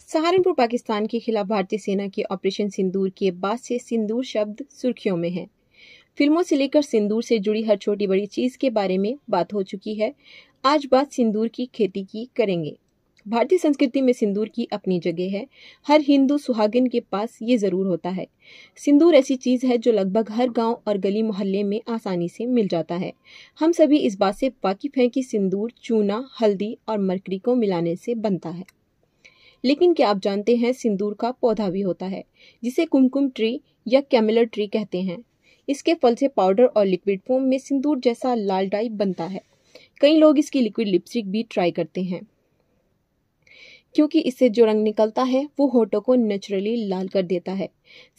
सहारनपुर पाकिस्तान के खिलाफ भारतीय सेना के ऑपरेशन सिंदूर के बाद से सिंदूर शब्द सुर्खियों में है। फिल्मों से लेकर सिंदूर से जुड़ी हर छोटी बड़ी चीज के बारे में बात हो चुकी है। आज बात सिंदूर की खेती की करेंगे। भारतीय संस्कृति में सिंदूर की अपनी जगह है। हर हिंदू सुहागिन के पास ये जरूर होता है। सिंदूर ऐसी चीज है जो लगभग हर गांव और गली मोहल्ले में आसानी से मिल जाता है। हम सभी इस बात से वाकिफ हैं कि सिंदूर चूना, हल्दी और मरकरी को मिलाने से बनता है। लेकिन क्या आप जानते हैं सिंदूर का पौधा भी होता है, जिसे कुमकुम ट्री या कैमेलर ट्री कहते हैं। इसके फल से पाउडर और लिक्विड फॉर्म में सिंदूर जैसा लाल डाई बनता है। कई लोग इसकी लिक्विड लिपस्टिक भी ट्राई करते हैं, क्योंकि इससे जो रंग निकलता है वो होठों को नेचुरली लाल कर देता है।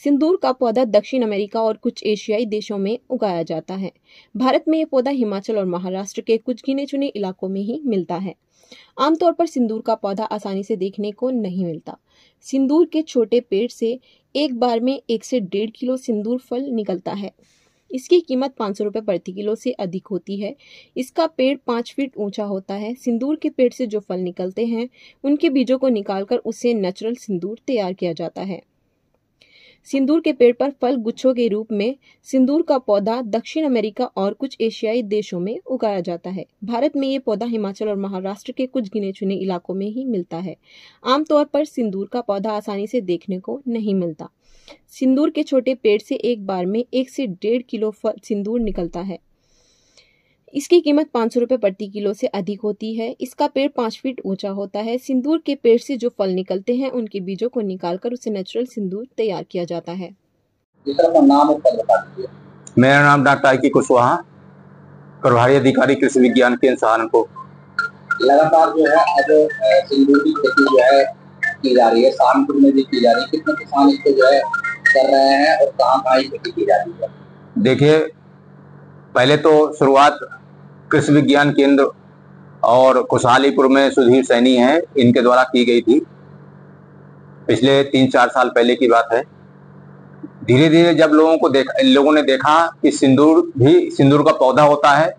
सिंदूर का पौधा दक्षिण अमेरिका और कुछ एशियाई देशों में उगाया जाता है। भारत में ये पौधा हिमाचल और महाराष्ट्र के कुछ गिने चुने इलाकों में ही मिलता है। आमतौर पर सिंदूर का पौधा आसानी से देखने को नहीं मिलता। सिंदूर के छोटे पेड़ से एक बार में 1 से 1.5 किलो सिंदूर फल निकलता है। इसकी कीमत 500 रुपये प्रति किलो से अधिक होती है। इसका पेड़ 5 फीट ऊंचा होता है। सिंदूर के पेड़ से जो फल निकलते हैं उनके बीजों को निकालकर उससे नेचुरल सिंदूर तैयार किया जाता है। सिंदूर के पेड़ पर फल गुच्छों के रूप में सिंदूर का पौधा दक्षिण अमेरिका और कुछ एशियाई देशों में उगाया जाता है। भारत में ये पौधा हिमाचल और महाराष्ट्र के कुछ गिने चुने इलाकों में ही मिलता है। आमतौर पर सिंदूर का पौधा आसानी से देखने को नहीं मिलता। सिंदूर के छोटे पेड़ से एक बार में 1 से 1.5 किलो सिंदूर निकलता है। इसकी कीमत 500 रुपये प्रति किलो से अधिक होती है। इसका पेड़ 5 फीट ऊंचा होता है। सिंदूर के पेड़ से जो फल निकलते हैं उनके बीजों को निकालकर उसे नेचुरल सिंदूर तैयार किया जाता है। मेरा नाम डॉक्टर आई कुशवाहा, प्रभारी अधिकारी कृषि विज्ञान केंद्र सहारनपुर। लगातार जो है अब सिंदूर की खेती जो है की जा रही है, सहारनपुर में भी की जा रही है। कितने किसान इसको जो है कर रहे हैं और कहाँ खेती की जा रही है? देखिए, पहले तो शुरुआत कृषि विज्ञान केंद्र और खुशहालीपुर में सुधीर सैनी है, इनके द्वारा की गई थी। पिछले 3-4 साल पहले की बात है। धीरे धीरे जब लोगों ने देखा कि सिंदूर का पौधा होता है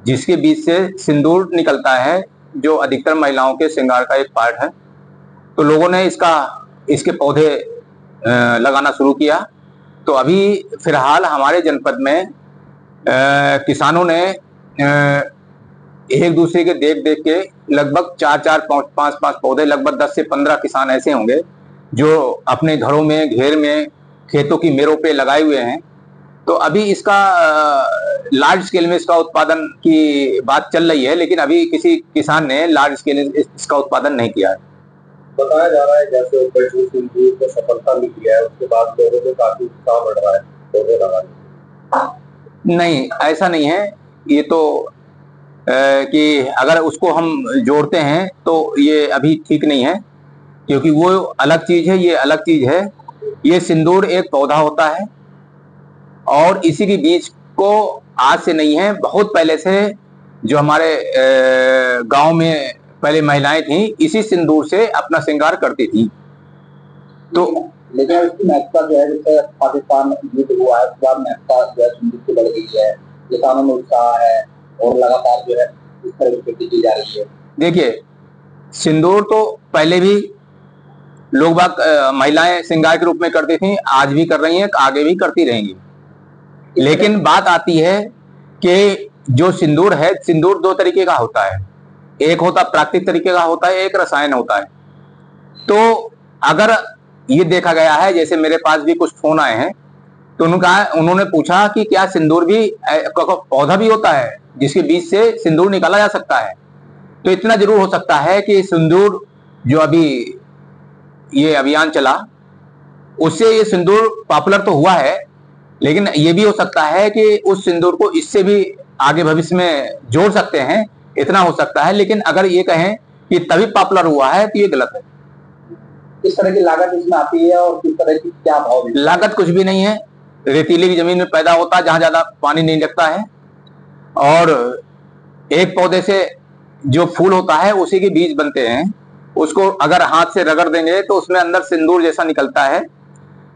जिसके बीच से सिंदूर निकलता है, जो अधिकतर महिलाओं के श्रृंगार का एक पार्ट है, तो लोगों ने इसके पौधे लगाना शुरू किया। तो अभी फिलहाल हमारे जनपद में किसानों ने एक दूसरे के देख देख के लगभग 4-4, 5-5 पौधे, लगभग 10 से 15 किसान ऐसे होंगे जो अपने घरों में, घेर में, खेतों की मेड़ों पे लगाए हुए हैं। तो अभी इसका लार्ज स्केल में इसका उत्पादन की बात चल रही है, लेकिन अभी किसी किसान ने लार्ज स्केल में इसका उत्पादन नहीं किया है। बताया जा रहा है जैसे सिंदूर को सफलता मिली है, उसके बाद लोगों को काफी उत्साह बढ़ रहा है पौधे लगाने। नहीं, ऐसा नहीं है। ये तो कि अगर उसको हम जोड़ते हैं तो ये अभी ठीक नहीं है, क्योंकि वो अलग चीज है, ये अलग चीज है। ये सिंदूर एक पौधा होता है और इसी के बीज को आज से नहीं है, बहुत पहले से जो हमारे गांव में पहले महिलाएं थीं, इसी सिंदूर से अपना श्रृंगार करती थी। तो लेकिन इसकी महत्ता जो है, जैसे पाकिस्तान युद्ध हुआ है उसके बाद महत्ता जो है सिंदूर की बढ़ गई है, किसानों में उत्साह है और लगातार जो है इस तरह की खेती की जा रही है। देखिए, सिंदूर तो पहले भी लोग महिलाएं श्रृंगार के रूप में करती थी, आज भी कर रही हैं, आगे भी करती रहेंगी। लेकिन बात आती है कि जो सिंदूर है, सिंदूर 2 तरीके का होता है। एक होता प्राकृतिक तरीके का होता है, एक रसायन होता है। तो अगर ये देखा गया है, जैसे मेरे पास भी कुछ फोन आए हैं, तो उन्होंने पूछा कि क्या सिंदूर भी पौधा भी होता है जिसके बीच से सिंदूर निकाला जा सकता है? तो इतना जरूर हो सकता है कि सिंदूर जो अभी ये अभियान चला उससे ये सिंदूर पॉपुलर तो हुआ है, लेकिन ये भी हो सकता है कि उस सिंदूर को इससे भी आगे भविष्य में जोड़ सकते हैं, इतना हो सकता है। लेकिन अगर ये कहें कि तभी पॉपुलर हुआ है तो ये गलत है। किस तरह की लागत इसमें आती है और किस तरह की क्या भाव? लागत कुछ भी नहीं है। रेतीली की जमीन में पैदा होता है जहां ज्यादा पानी नहीं लगता है, और एक पौधे से जो फूल होता है उसी के बीज बनते हैं। उसको अगर हाथ से रगड़ देंगे तो उसमें अंदर सिंदूर जैसा निकलता है।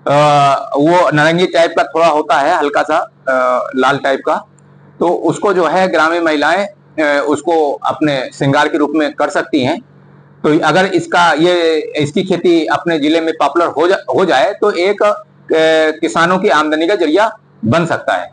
वो नारंगी टाइप का थोड़ा होता है, हल्का सा लाल टाइप का, तो उसको जो है ग्रामीण महिलाएं उसको अपने श्रृंगार के रूप में कर सकती हैं। तो अगर इसकी खेती अपने जिले में पॉपुलर हो जाए तो एक किसानों की आमदनी का जरिया बन सकता है।